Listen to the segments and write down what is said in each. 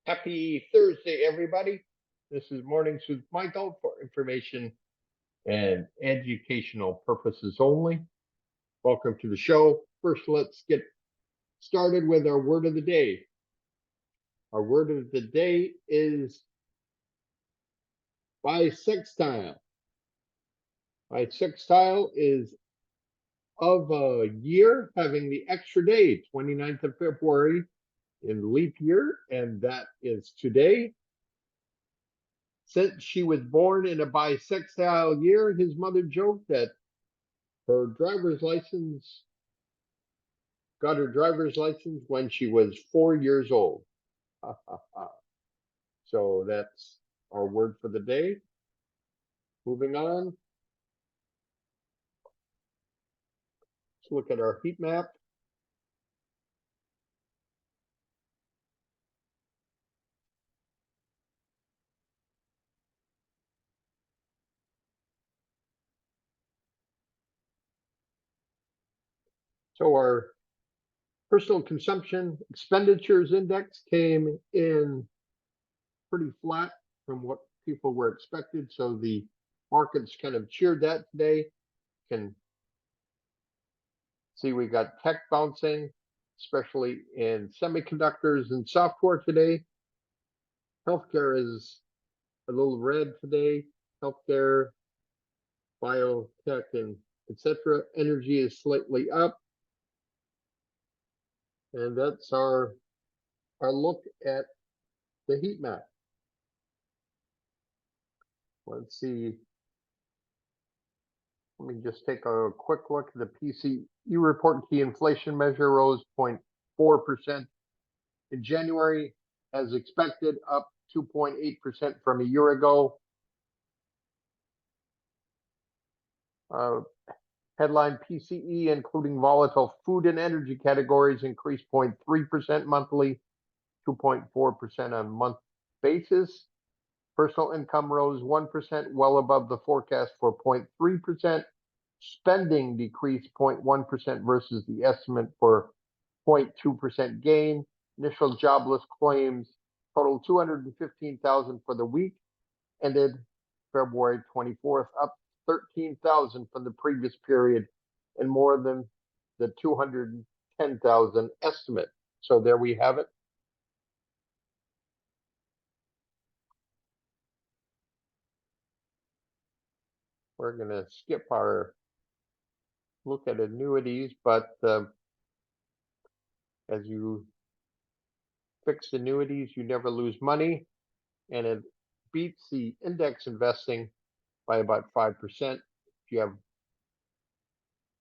Happy Thursday, everybody. This is Mornings with Michael for information and educational purposes only. Welcome to the show. First, let's get started with our word of the day. Our word of the day is bisextile. Bisextile is of a year having the extra day, 29th of February in leap year, and that is today. Since she was born in a bisextile year, his mother joked that her driver's license got her driver's license when she was 4 years old. So that's our word for the day. Moving on. Let's look at our heat map. So our personal consumption expenditures index came in pretty flat from what people were expected. So the markets kind of cheered that today. Can see we got tech bouncing, especially in semiconductors and software today. Healthcare is a little red today. Healthcare, biotech, and etc. Energy is slightly up. And that's our look at the heat map. Let's see. Let me just take a quick look at the PCE report. Key inflation measure rose 0.4% in January, as expected, up 2.8% from a year ago. Headline PCE, including volatile food and energy categories, increased 0.3% monthly, 2.4% on month basis. Personal income rose 1%, well above the forecast for 0.3%. Spending decreased 0.1% versus the estimate for 0.2% gain. Initial jobless claims totaled 215,000 for the week, ended February 24th, up 13,000 from the previous period and more than the 210,000 estimate. So there we have it. We're going to skip our look at annuities, but as you fix annuities, you never lose money, and it beats the index investing by about 5%. If you have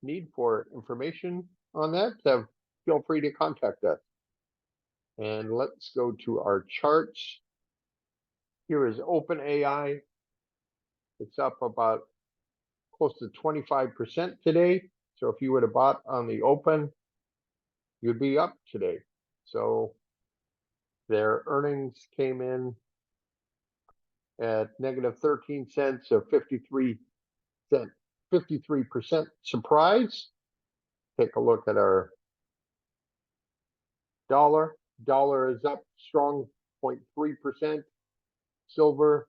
need for information on that, feel free to contact us. And let's go to our charts. Here is OpenAI. It's up about close to 25% today. So if you would have bought on the open, you'd be up today. So their earnings came in at negative 13 cents, so 53% surprise. Take a look at our dollar. Dollar is up strong 0.3%. Silver,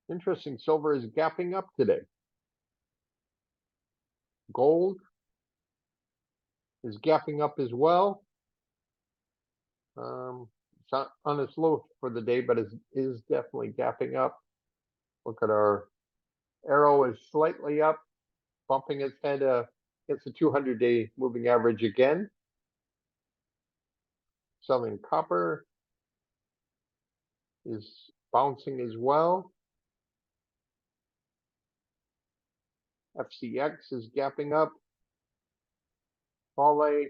interesting, silver is gapping up today. Gold is gapping up as well. It's not on its low for the day, but it is definitely gapping up. Look at our arrow is slightly up, bumping its head against the 200-day moving average again. Southern copper is bouncing as well. FCX is gapping up. Vale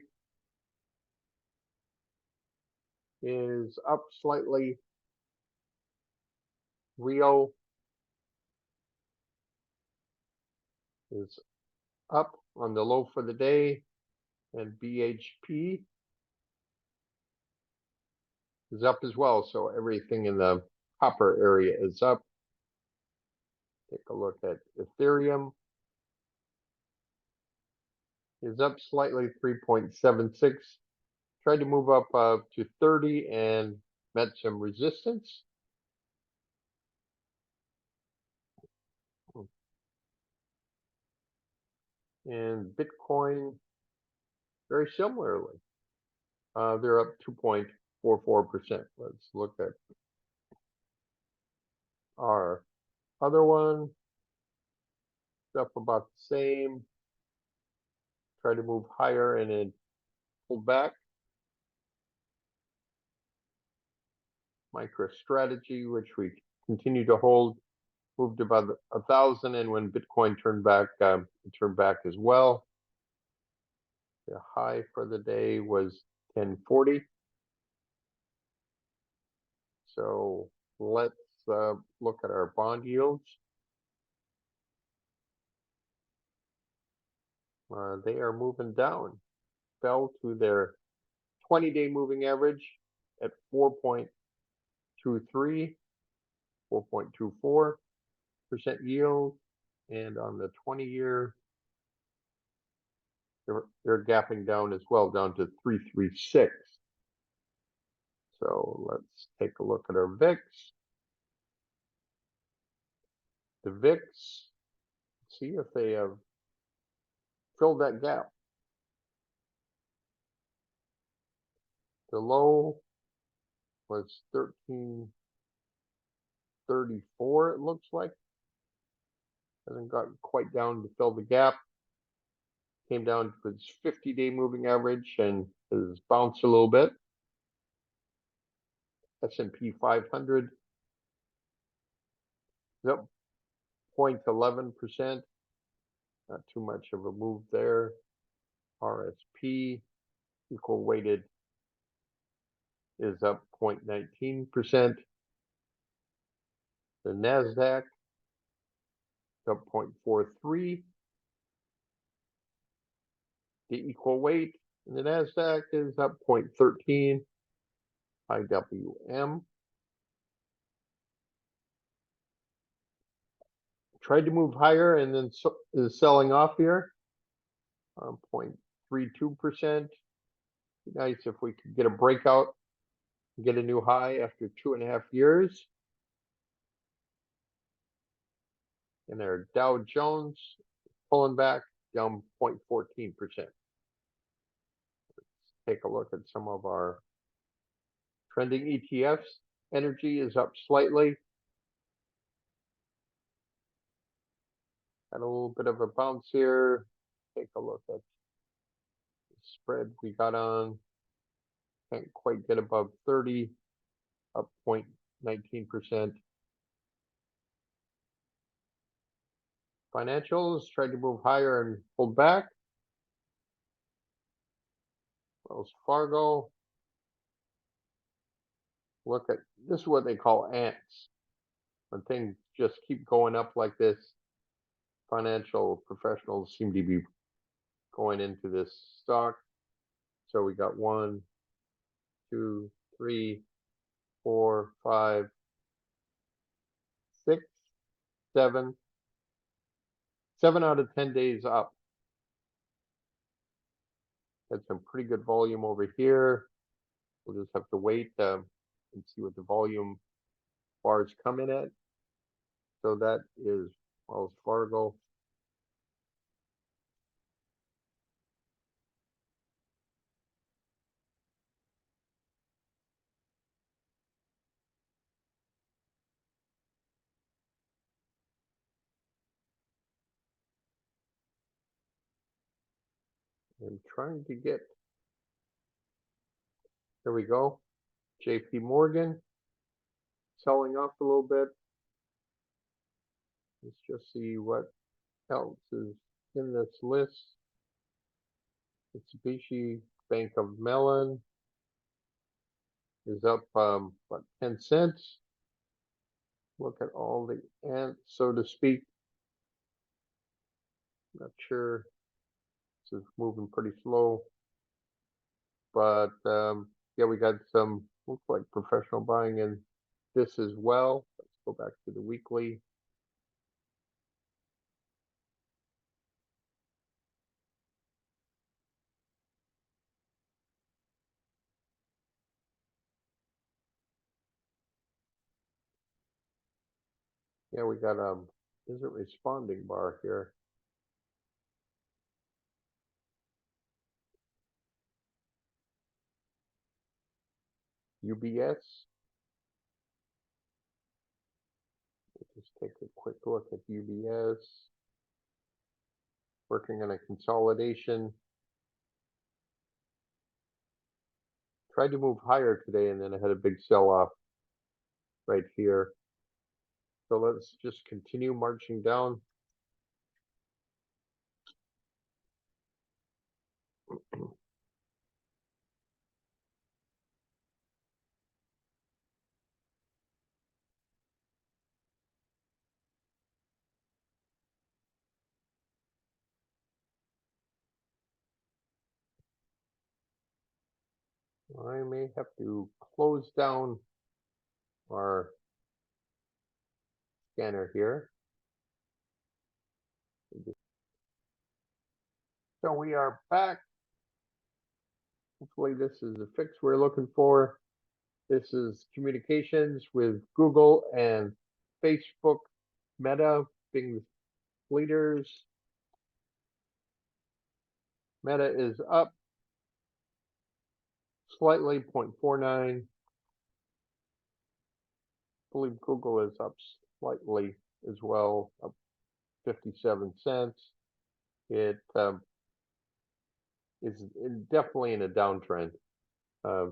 is up slightly. Rio is up on the low for the day, and BHP is up as well. So everything in the copper area is up. Take a look at Ethereum. Is up slightly, 3.76. tried to move up to 30 and met some resistance. And Bitcoin, very similarly, they're up 2.44%. Let's look at our other one. It's up about the same. Try to move higher and then pull back. MicroStrategy, which we continue to hold, moved about 1,000, and when Bitcoin turned back, it turned back as well. The high for the day was 1040. So let's look at our bond yields. They are moving down. Fell to their 20-day moving average at 4.23, 4.24% yield, and on the 20-year, they're gapping down as well, down to 336. So let's take a look at our VIX. The VIX, see if they have filled that gap. The low was 1334, it looks like. Hasn't gotten quite down to fill the gap. Came down to its 50-day moving average and has bounced a little bit. S&P 500 is up 0.11%. Not too much of a move there. RSP, equal weighted, is up 0.19%. The NASDAQ is up 0.43. The equal weight in the NASDAQ is up 0.13. IWM tried to move higher and then is selling off here. 0.32%. Nice if we could get a breakout and get a new high after 2.5 years. And our Dow Jones pulling back down 0.14%. Let's take a look at some of our trending ETFs. Energy is up slightly. Had a little bit of a bounce here. Take a look at the spread we got on. Can't quite get above 30, up 0.19%. Financials tried to move higher and pulled back. Wells Fargo. Look at this is what they call ants. When things just keep going up like this, financial professionals seem to be going into this stock. So we got 1, 2, 3, 4, 5, 6, 7. 7 out of 10 days up. Had some pretty good volume over here. We'll just have to wait and see what the volume bars come in at. So that is Wells Fargo. I'm trying to get, there we go. JP Morgan selling off a little bit. Let's just see what else is in this list. Mitsubishi Bank of Mellon is up about 10 cents. Look at all the ants, so to speak. Not sure. This is moving pretty slow. But yeah, we got some, looks like professional buying in this as well. Let's go back to the weekly. Yeah, we got isn't responding bar here. UBS. Just take a quick look at UBS. Working on a consolidation. Tried to move higher today and then I had a big sell-off right here. So let's just continue marching down. I may have to close down our scanner here. So we are back. Hopefully this is the fix we're looking for. This is communications with Google and Facebook, Meta being leaders. Meta is up slightly, 0.49. I believe Google is up slightly as well, up 57 cents. It is definitely in a downtrend. The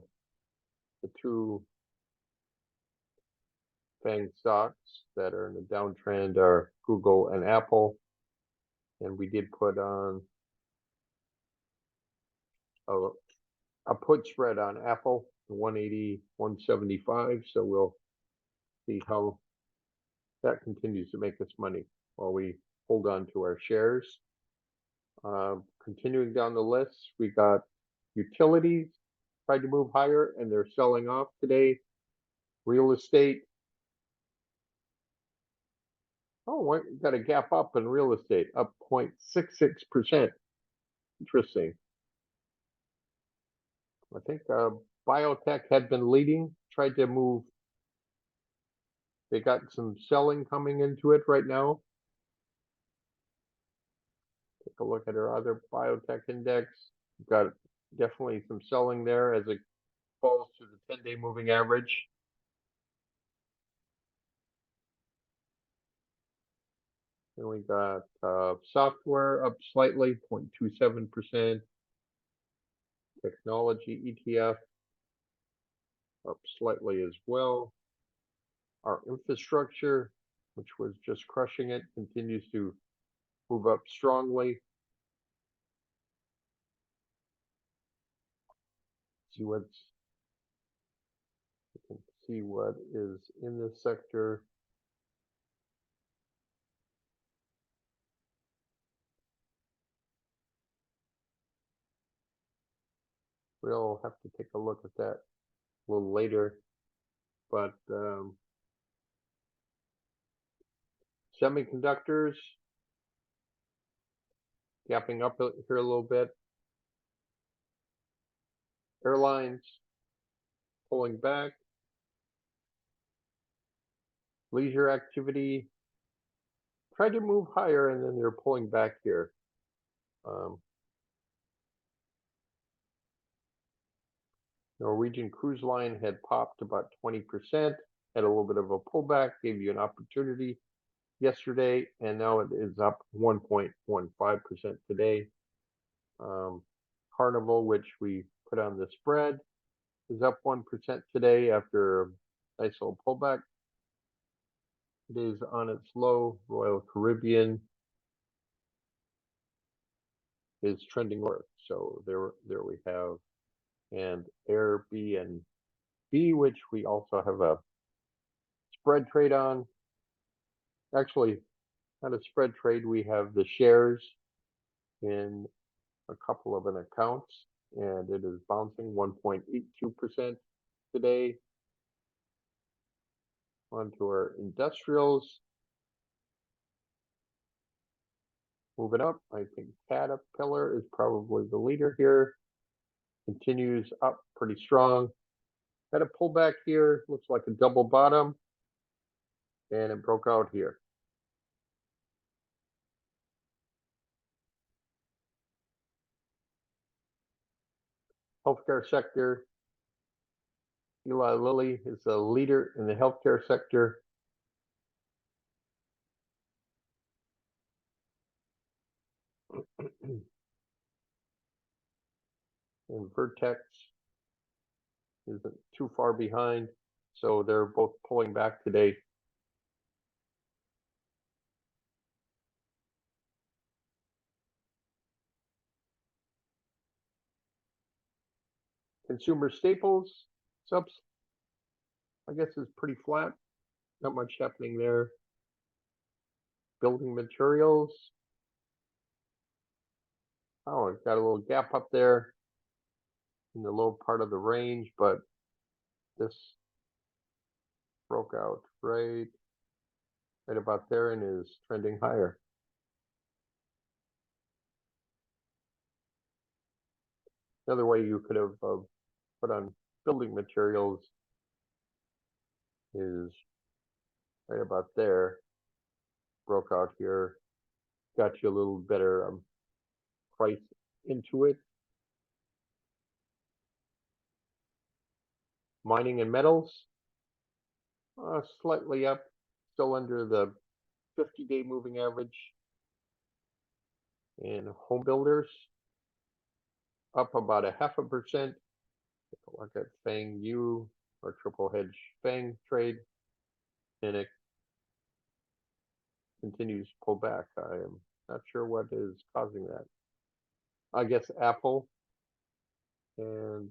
two FANG stocks that are in a downtrend are Google and Apple. And we did put on a put spread on Apple, 180, 175. So we'll see how that continues to make us money while we hold on to our shares. Continuing down the list, we got utilities, tried to move higher and they're selling off today. Real estate. Oh, we got a gap up in real estate, up 0.66%. Interesting. I think biotech had been leading, tried to move. They got some selling coming into it right now. Take a look at our other biotech index. We've got definitely some selling there as it falls to the 10-day moving average. And we got software up slightly, 0.27%. Technology ETF up slightly as well. Our infrastructure, which was just crushing it, continues to move up strongly. See what is in this sector. We'll have to take a look at that a little later, but semiconductors gapping up here a little bit. Airlines pulling back. Leisure activity tried to move higher and then they're pulling back here. Norwegian Cruise Line had popped about 20%, had a little bit of a pullback, gave you an opportunity yesterday, and now it is up 1.15% today. Carnival, which we put on the spread, is up 1% today after a nice little pullback. It is on its low. Royal Caribbean is trending north. So there we have. And Airbnb, which we also have a spread trade on. Actually, not a spread trade. We have the shares in a couple of accounts, and it is bouncing 1.82% today. Onto our industrials. Moving up, I think Caterpillar is probably the leader here. Continues up pretty strong. Had a pullback here, looks like a double bottom. and it broke out here. Healthcare sector. Eli Lilly is a leader in the healthcare sector. And Vertex isn't too far behind, so they're both pulling back today. Consumer staples, subs, I guess is pretty flat. Not much happening there. Building materials. Oh, it's got a little gap up there in the low part of the range, but this broke out right about there and is trending higher. Another way you could have put on building materials is right about there. Broke out here, got you a little better price into it. Mining and metals, slightly up, still under the 50-day moving average. And home builders, up about 0.5%. Take a look at FANG U or triple hedge FANG trade, and it continues to pull back. I am not sure what is causing that. I guess Apple, and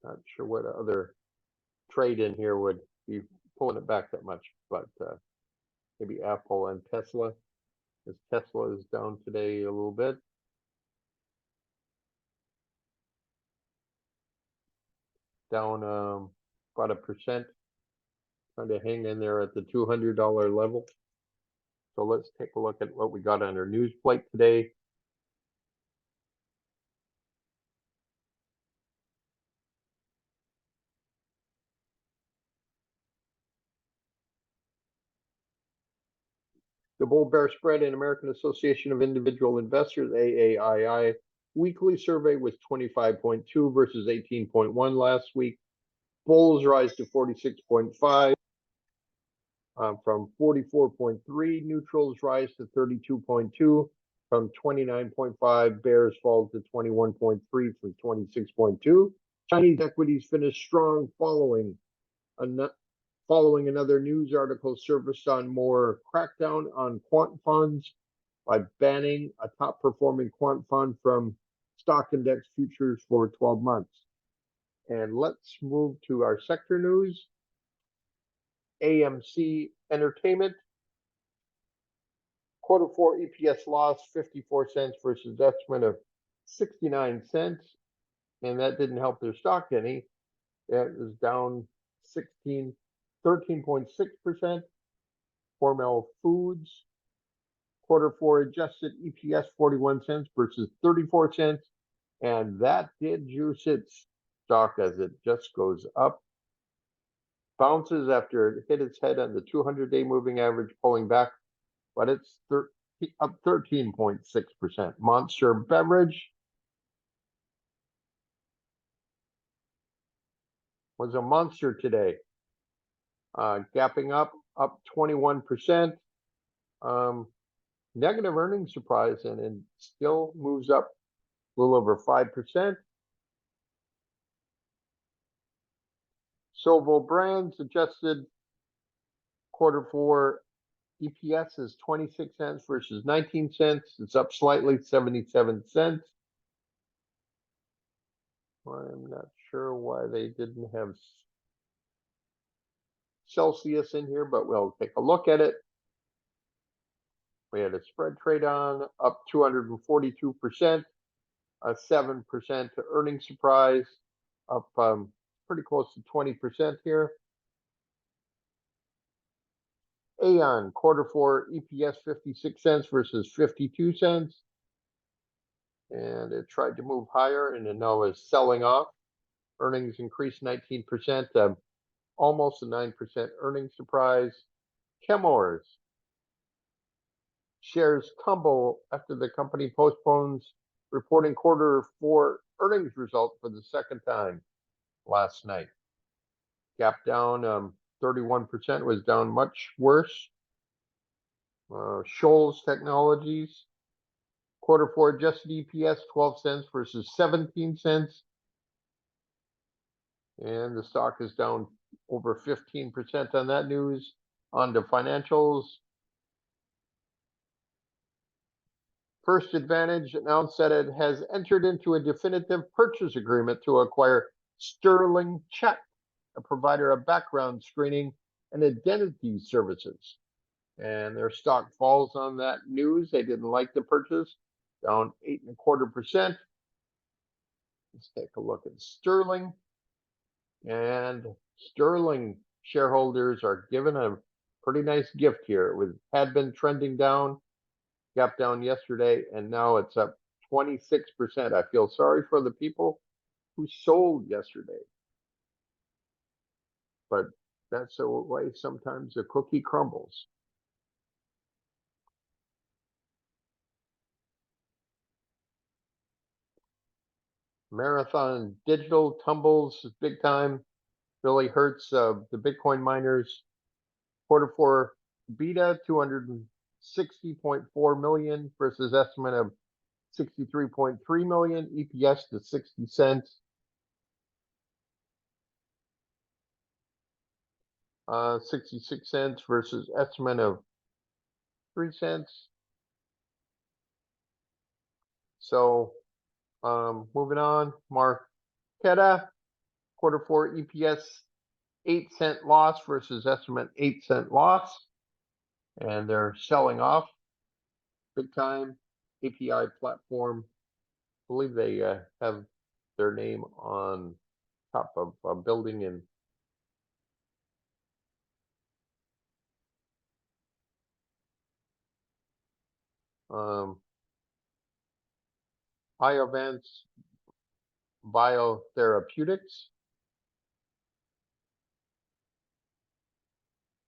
not sure what other trade in here would be pulling it back that much, but maybe Apple and Tesla, as Tesla is down today a little bit. Down about 1%, trying to hang in there at the $200 level. So let's take a look at what we got on our news plate today. The Bull Bear Spread and American Association of Individual Investors, AAII, weekly survey was 25.2 versus 18.1 last week. Bulls rise to 46.5 from 44.3. Neutrals rise to 32.2 from 29.5. Bears fall to 21.3 from 26.2. Chinese equities finished strong following another news article surfaced on more crackdown on quant funds by banning a top performing quant fund from stock index futures for 12 months. And let's move to our sector news. AMC Entertainment, Q4 EPS loss 54 cents versus estimate of 69 cents, and that didn't help their stock any. It was down 13.6%. Hormel Foods, Q4 adjusted EPS 41 cents versus 34 cents, and that did juice its stock as it just goes up. Bounces after it hit its head on the 200-day moving average, pulling back, but it's up 13.6%. Monster Beverage was a monster today, gapping up 21%. Negative earnings surprise, and it still moves up a little over 5%. Sovol Brands adjusted Q4 EPS is 26 cents versus 19 cents. It's up slightly, 77 cents. I'm not sure why they didn't have Celsius in here, but we'll take a look at it. We had a spread trade on, up 242%, a 7% earnings surprise, up pretty close to 20% here. Aon, Q4 EPS 56 cents versus 52 cents. And it tried to move higher, and it now is selling off. Earnings increased 19%. almost a 9% earnings surprise. Chemours shares tumble after the company postpones reporting Q4 earnings results for the second time last night. Gap down 31%, was down much worse. Shoals Technologies, Q4 adjusted EPS 12 cents versus 17 cents. And the stock is down over 15% on that news. On to financials. First Advantage announced that it has entered into a definitive purchase agreement to acquire Sterling Check, a provider of background screening and identity services. And their stock falls on that news. They didn't like the purchase, down 8.25%. Let's take a look at Sterling. And Sterling shareholders are given a pretty nice gift here. It had been trending down, gap down yesterday, and now it's up 26%. I feel sorry for the people who sold yesterday, but that's the way sometimes the cookie crumbles. Marathon Digital tumbles big time. Really hurts the Bitcoin miners. Q4 beta 260.4 million versus estimate of 63.3 million. EPS to 60 cents. 66 cents versus estimate of 3 cents. So moving on, Marquetta, Q4 EPS 8-cent loss versus estimate 8-cent loss. And they're selling off big time. API platform, I believe they have their name on top of a building in Iovance Biotherapeutics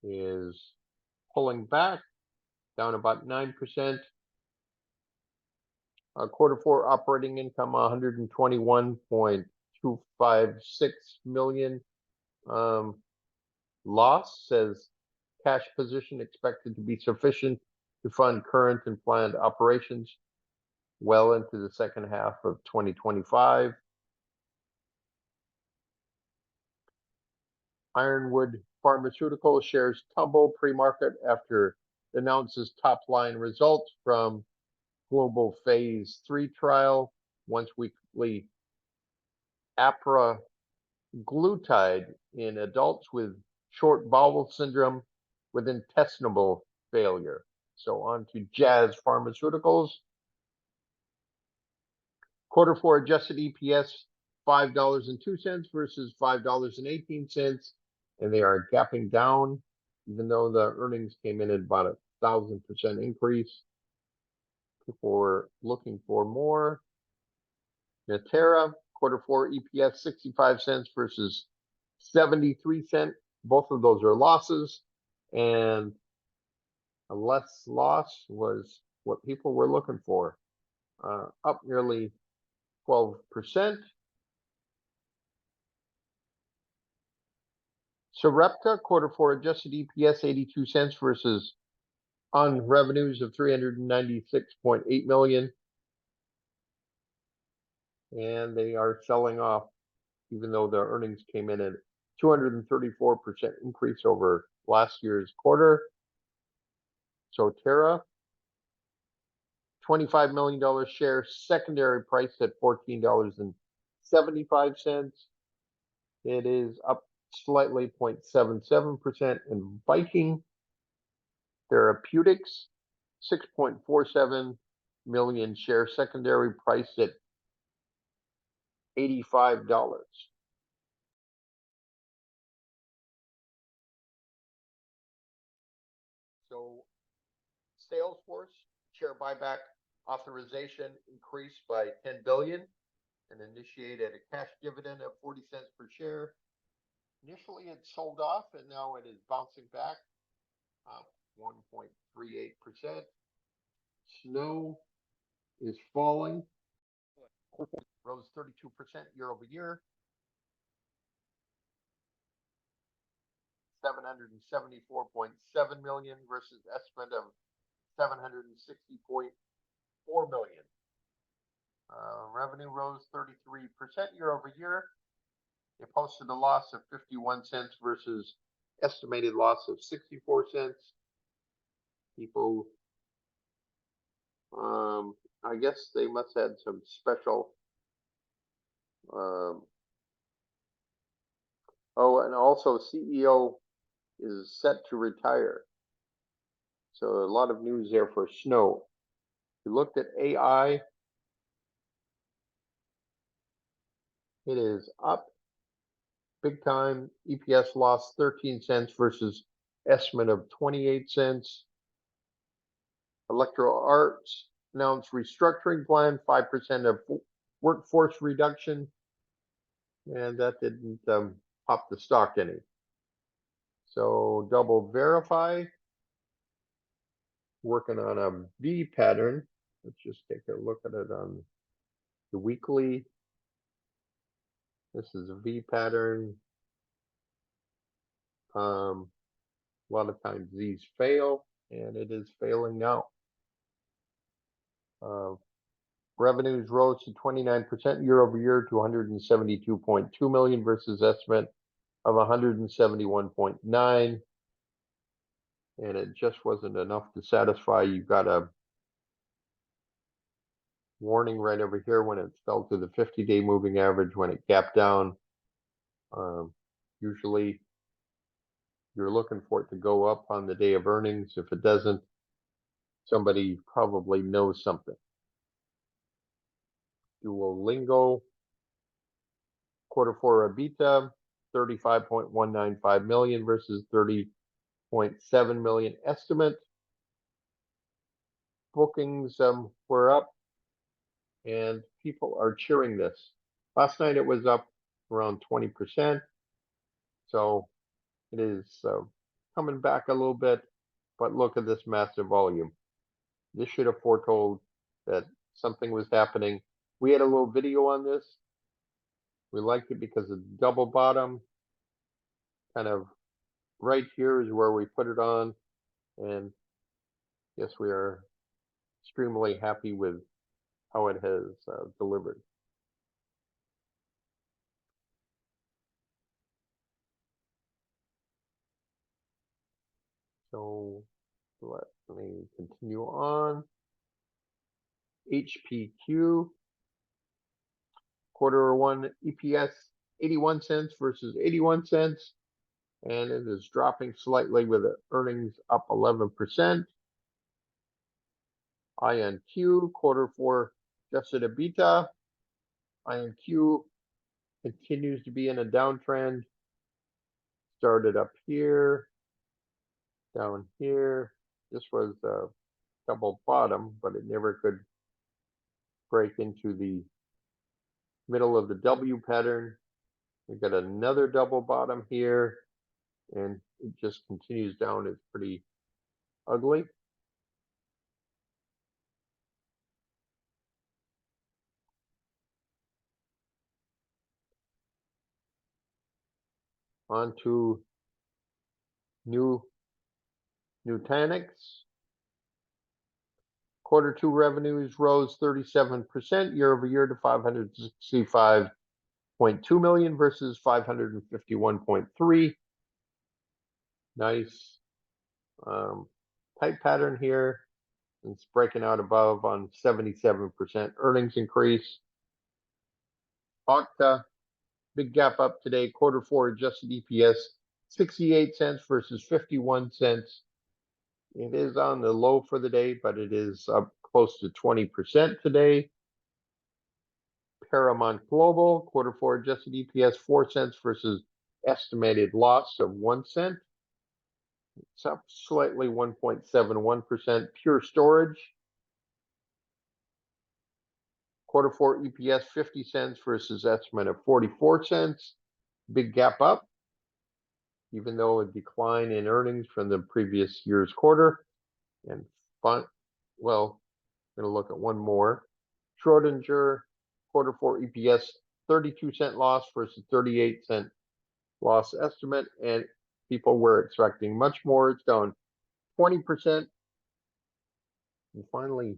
is pulling back, down about 9%. Q4 operating income 121.256 million. Loss, says cash position expected to be sufficient to fund current and planned operations well into the second half of 2025. Ironwood Pharmaceutical shares tumble pre-market after it announces top-line results from global phase 3 trial, once-weekly apraglutide in adults with short bowel syndrome with intestinal failure. So on to Jazz Pharmaceuticals. Q4 adjusted EPS $5.02 versus $5.18, and they are gapping down, even though the earnings came in at about 1,000% increase. People were looking for more. Natera, Q4 EPS 65 cents versus 73 cents. Both of those are losses, and a less loss was what people were looking for. Up nearly 12%. Sarepta, Q4 adjusted EPS 82 cents versus on revenues of 396.8 million. And they are selling off, even though their earnings came in at 234% increase over last year's quarter. Sotera, $25 million share, secondary price at $14.75. It is up slightly 0.77%. And Viking Therapeutics, 6.47 million share, secondary price at $85. So Salesforce share buyback authorization increased by 10 billion and initiated a cash dividend of 40 cents per share. Initially, it sold off, and now it is bouncing back, 1.38%. Snow is falling, rose 32% year over year. 774.7 million versus estimate of 760.4 million. Revenue rose 33% year over year. They posted a loss of 51 cents versus estimated loss of 64 cents. People, I guess they must have had some special. Oh, and also CEO is set to retire. So a lot of news there for Snow. We looked at AI. It is up big time. EPS lost 13 cents versus estimate of 28 cents. Electro Arts announced restructuring plan, 5% of workforce reduction, and that didn't pop the stock any. So Double Verify, working on a V pattern. Let's just take a look at it on the weekly. This is a V pattern. A lot of times these fail, and it is failing now. Revenues rose to 29% year over year to 172.2 million versus estimate of 171.9. And it just wasn't enough to satisfy. You got a warning right over here when it fell to the 50-day moving average, when it gapped down. Usually you're looking for it to go up on the day of earnings. If it doesn't, somebody probably knows something. Duolingo, quarter four EBITDA, 35.195 million versus 30.7 million estimate. Bookings were up, and people are cheering this. Last night it was up around 20%. So it is coming back a little bit, but look at this massive volume. This should have foretold that something was happening. We had a little video on this. We liked it because of the double bottom. Kind of right here is where we put it on. And yes, we are extremely happy with how it has delivered. So let me continue on. HPQ, quarter one EPS 81 cents versus 81 cents. And it is dropping slightly with earnings up 11%. INQ, quarter four adjusted EBITDA. INQ continues to be in a downtrend. Started up here, down here. This was a double bottom, but it never could break into the middle of the W pattern. We got another double bottom here, and it just continues down. It's pretty ugly. On to Nutanix. Quarter two revenues rose 37% year over year to 565.2 million versus 551.3. Nice tight pattern here. It's breaking out above on 77% earnings increase. OKTA, big gap up today. Quarter four adjusted EPS 68 cents versus 51 cents. It is on the low for the day, but it is up close to 20% today. Paramount Global, quarter four adjusted EPS 4 cents versus estimated loss of 1 cent. It's up slightly, 1.71%. Pure Storage, quarter four EPS 50 cents versus estimate of 44 cents. Big gap up. even though a decline in earnings from the previous year's quarter. And well, I'm going to look at one more. Schrodinger Q4 EPS 32-cent loss versus 38-cent loss estimate, and people were expecting much more. It's down 20%. And finally,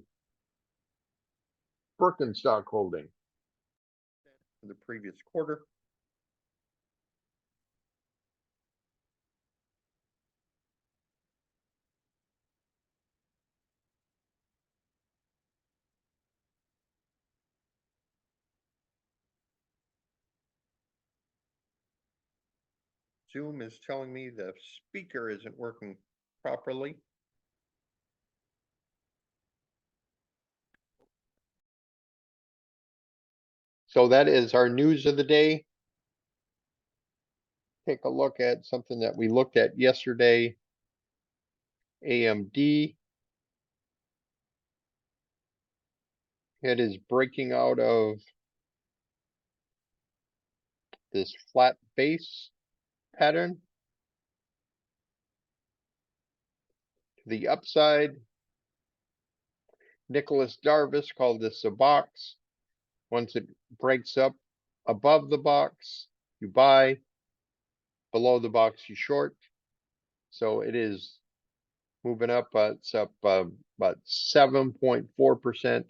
Birkenstock Holding for the previous quarter. Zoom is telling me the speaker isn't working properly. So that is our news of the day. Take a look at something that we looked at yesterday. AMD. It is breaking out of this flat base pattern to the upside. Nicholas Darvis called this a box. Once it breaks up above the box, you buy. Below the box, you short. So it is moving up. It's up about 7.4%.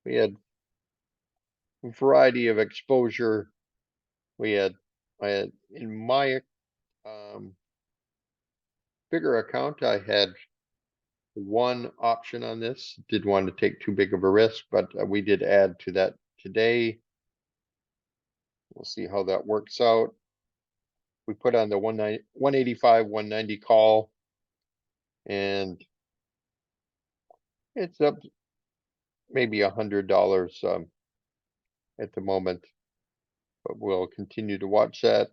We had a variety of exposure. I had in my bigger account, I had one option on this. Didn't want to take too big of a risk, but we did add to that today. We'll see how that works out. We put on the 185, 190 call, and it's up maybe $100 at the moment, but we'll continue to watch that.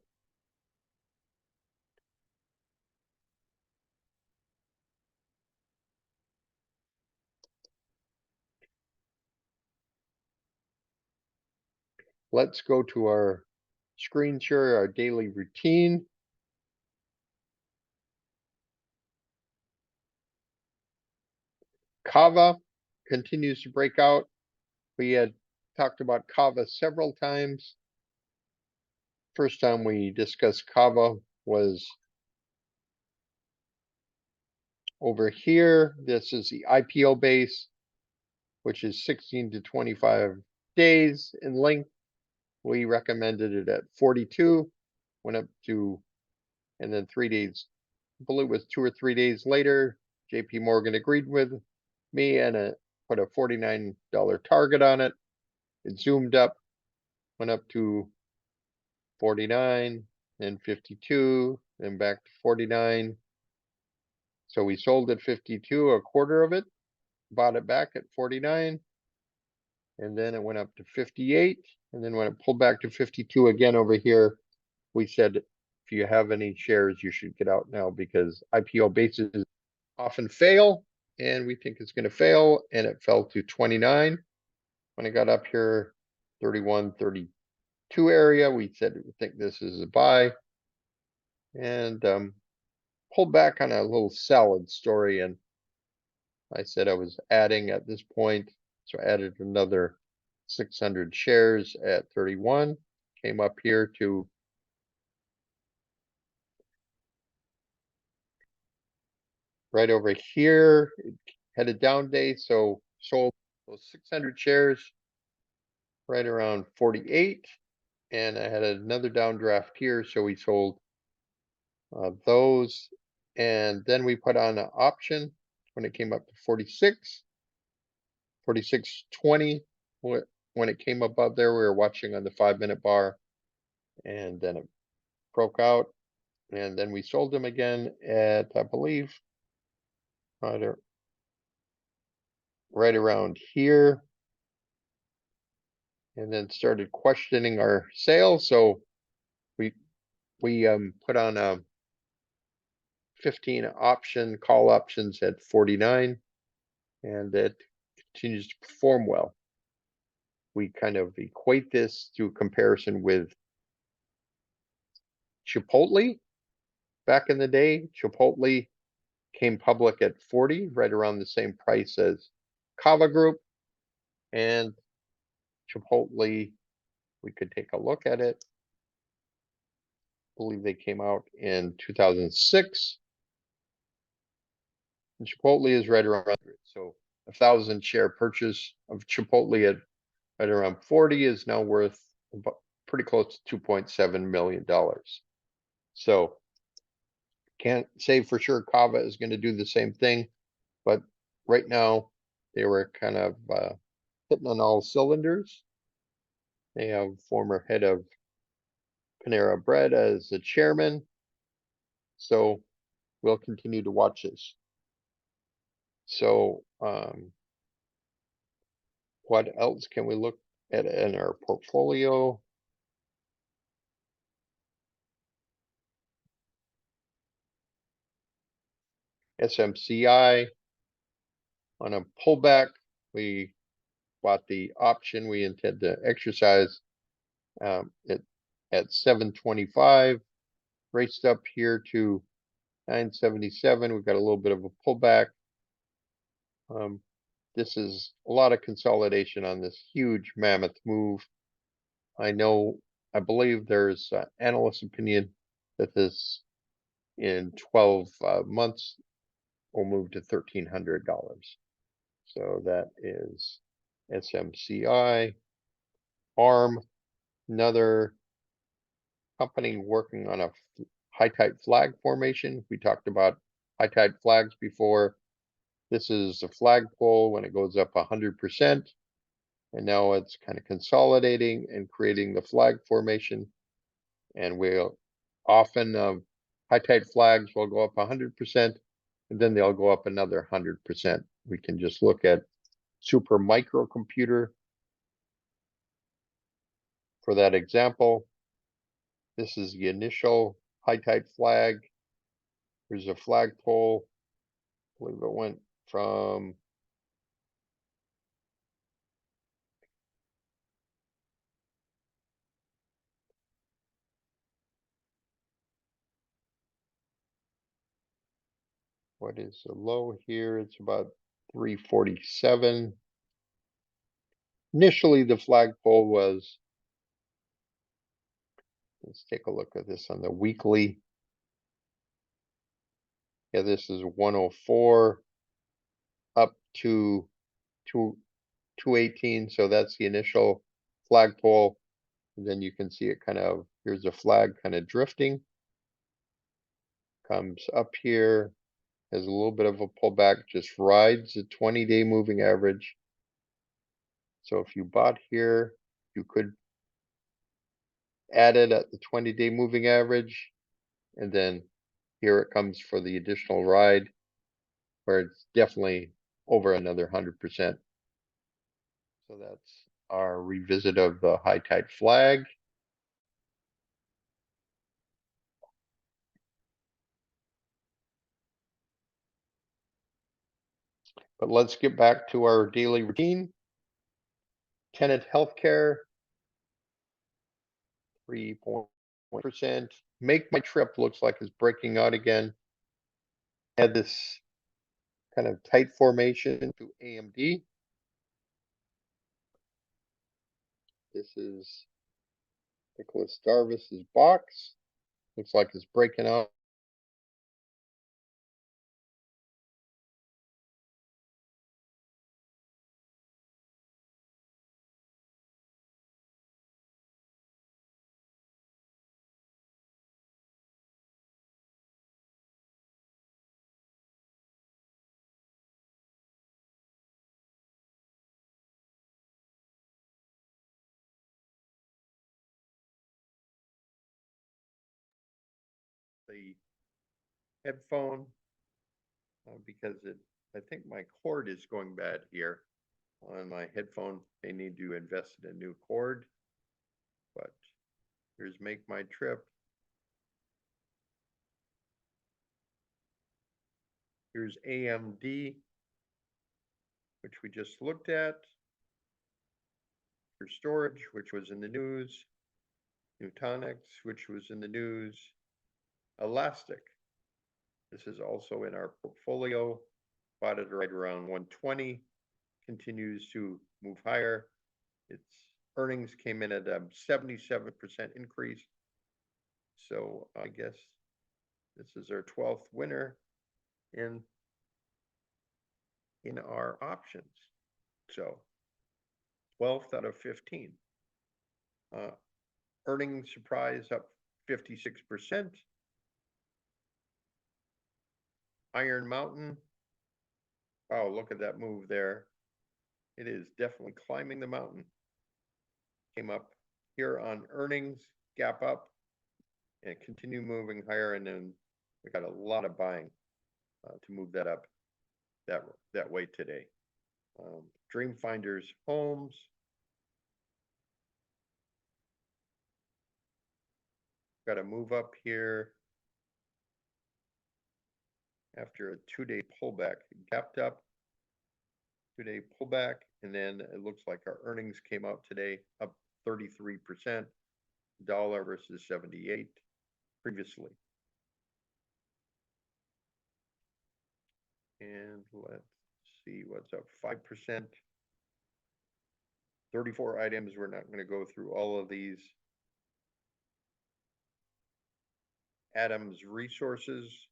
Let's go to our screen share, our daily routine. Kava continues to break out. We had talked about Kava several times. First time we discussed Kava was over here. This is the IPO base, which is 16 to 25 days in length. We recommended it at 42, went up to, and then 3 days, I believe it was 2 or 3 days later, JP Morgan agreed with me and put a $49 target on it. It zoomed up, went up to 49, then 52, then back to 49. So we sold at 52, a quarter of it, bought it back at 49, and then it went up to 58. And then when it pulled back to 52 again over here, we said, if you have any shares, you should get out now because IPO bases often fail, and we think it's going to fail. And it fell to 29. When it got up here, 31, 32 area, we said we think this is a buy, and pulled back on a little salad story. And I said I was adding at this point, so I added another 600 shares at 31, came up here to right over here, it had a down day, so sold those 600 shares right around 48, and I had another downdraft here, so we sold those, and then we put on an option when it came up to 46, 46.20. When it came above there, we were watching on the 5-minute bar, and then it broke out, and then we sold them again at, I believe, right around here, and then started questioning our sales. So we put on a 15 call options at 49, and it continues to perform well. We kind of equate this to comparison with Chipotle. back in the day, Chipotle came public at 40, right around the same price as Kava Group. And Chipotle, we could take a look at it. I believe they came out in 2006. And Chipotle is right around 100. So 1,000 share purchase of Chipotle at right around 40 is now worth pretty close to $2.7 million. So can't say for sure Kava is going to do the same thing, but right now they were kind of hitting on all cylinders. They have former head of Panera Bread as the chairman. So we'll continue to watch this. So what else can we look at in our portfolio? SMCI on a pullback, we bought the option we intend to exercise it at 725, raced up here to 977. We've got a little bit of a pullback. This is a lot of consolidation on this huge mammoth move. I believe there's analyst opinion that this in 12 months will move to $1,300. So that is SMCI. ARM, another company working on a high tide flag formation. We talked about high tide flags before. This is a flagpole when it goes up 100%. And now it's kind of consolidating and creating the flag formation. And we'll often high tide flags will go up 100%, and then they'll go up another 100%. We can just look at super microcomputer for that example. This is the initial high tide flag. There's a flagpole. I believe it went from what is the low here? It's about 347. Initially, the flagpole was, let's take a look at this on the weekly. Yeah, this is 104 up to 218. So that's the initial flagpole. And then you can see it kind of, here's a flag kind of drifting. Comes up here, has a little bit of a pullback, just rides the 20-day moving average. So if you bought here, you could add it at the 20-day moving average. And then here it comes for the additional ride, where it's definitely over another 100%. So that's our revisit of the high tide flag. But let's get back to our daily routine. Tenet Healthcare, 3.1%. Make My Trip looks like it's breaking out again. Had this kind of tight formation to AMD. This is Nicholas Darvis's box. Looks like it's breaking out. The headphone because I think my cord is going bad here on my headphone. They need to invest in a new cord. But here's Make My Trip. Here's AMD, which we just looked at. For storage, which was in the news. Nutanix, which was in the news. Elastic, This is also in our portfolio, bought it right around 120, continues to move higher. Its earnings came in at a 77% increase. So I guess this is our 12th winner in our options. So 12th out of 15. Earnings surprise up 56%. Iron Mountain. Oh, look at that move there. It is definitely climbing the mountain. Came up here on earnings, gap up, and continue moving higher. And then we got a lot of buying to move that up that way today. Dreamfinders Homes. Got to move up here after a 2-day pullback. Gapped up, 2-day pullback, and then it looks like our earnings came out today up 33%, dollar versus 78 previously. And let's see what's up, 5%. 34 items. We're not going to go through all of these. Adams Resources,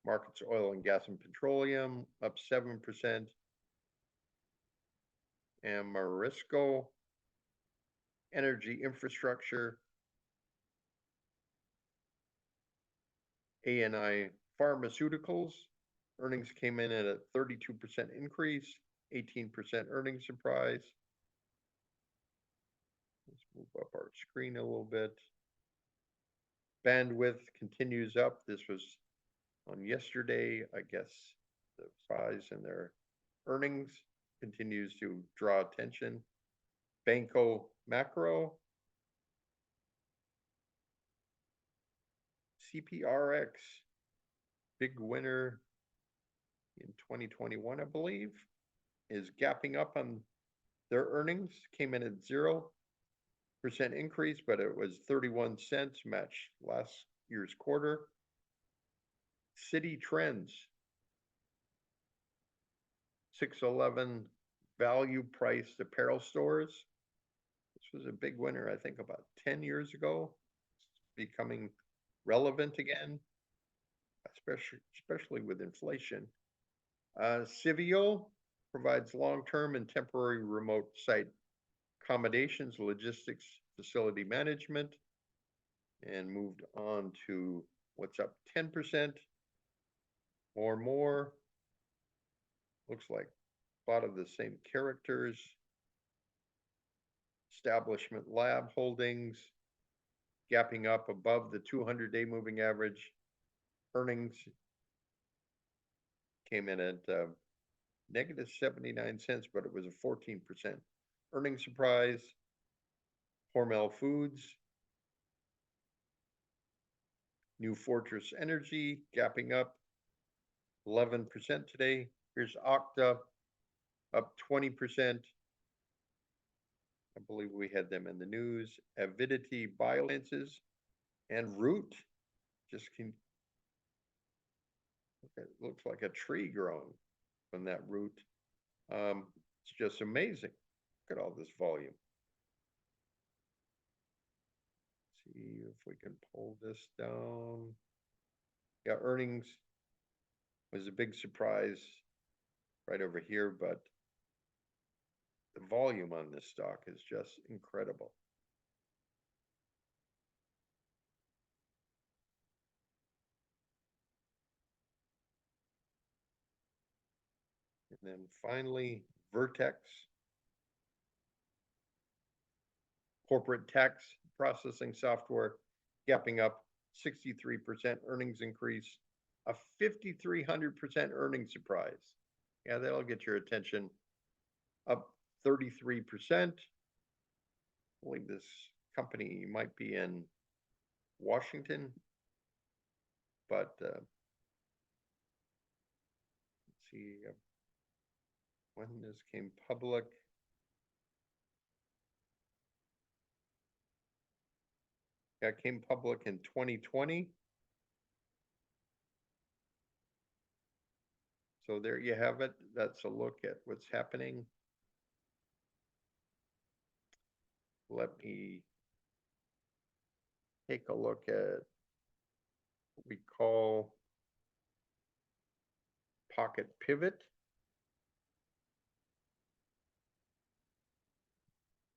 markets oil and gas and petroleum up 7%. And Marisco Energy Infrastructure, ANI Pharmaceuticals, earnings came in at a 32% increase, 18% earnings surprise. Let's move up our screen a little bit. Bandwidth continues up. This was on yesterday. I guess the size and their earnings continues to draw attention. Banco Macro, CPRX, big winner in 2021, I believe, is gapping up on their earnings. Came in at 0% increase, but it was 31 cents, matched last year's quarter. City Trends, 611 value priced apparel stores. This was a big winner, I think, about 10 years ago. It's becoming relevant again, especially with inflation. Civio provides long-term and temporary remote site accommodations, logistics, facility management, and moved on to what's up 10% or more. Looks like a lot of the same characters. Establishment Lab Holdings, gapping up above the 200-day moving average. Earnings came in at negative 79 cents, but it was a 14% earnings surprise. Hormel Foods, New Fortress Energy, gapping up 11% today. Here's OKTA, up 20%. I believe we had them in the news. Avidity Biosciences and Root just can. It looks like a tree growing from that root. It's just amazing. Look at all this volume. See if we can pull this down. Yeah, earnings was a big surprise right over here, but the volume on this stock is just incredible. And then finally, Vertex, corporate tax processing software, gapping up 63% earnings increase, a 5,300% earnings surprise. Yeah, that'll get your attention. Up 33%. I believe this company might be in Washington, but let's see when this came public. Yeah, it came public in 2020. So there you have it. That's a look at what's happening. Let me take a look at what we call pocket pivot.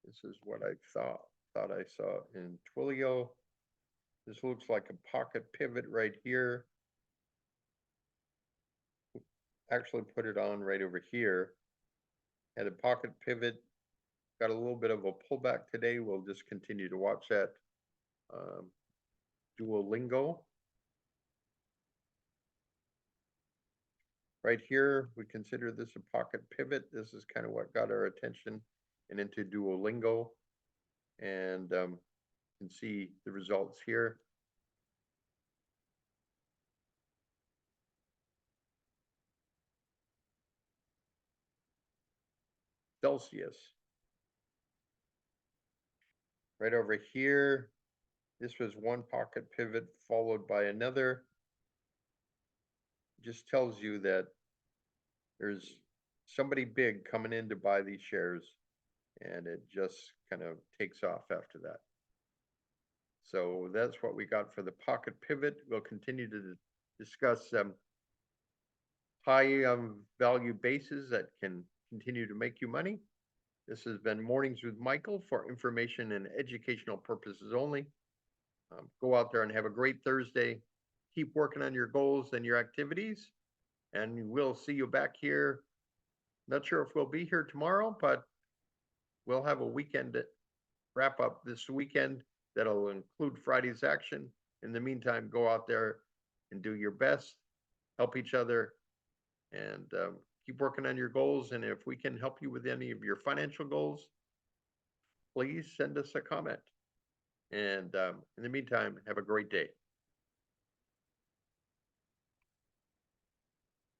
This is what I thought I saw in Twilio. This looks like a pocket pivot right here. Actually put it on right over here. Had a pocket pivot, got a little bit of a pullback today. We'll just continue to watch that. Duolingo. Right here, we consider this a pocket pivot. This is kind of what got our attention and into Duolingo. And you can see the results here. Celsius. Right over here, this was one pocket pivot followed by another. Just tells you that there's somebody big coming in to buy these shares, and it just kind of takes off after that. So that's what we got for the pocket pivot. We'll continue to discuss high value bases that can continue to make you money. This has been Mornings with Michael for information and educational purposes only. Go out there and have a great Thursday. Keep working on your goals and your activities, and we'll see you back here. Not sure if we'll be here tomorrow, but we'll have a weekend wrap up this weekend that'll include Friday's action. In the meantime, go out there and do your best, help each other, and keep working on your goals. And if we can help you with any of your financial goals, please send us a comment. And in the meantime, have a great day.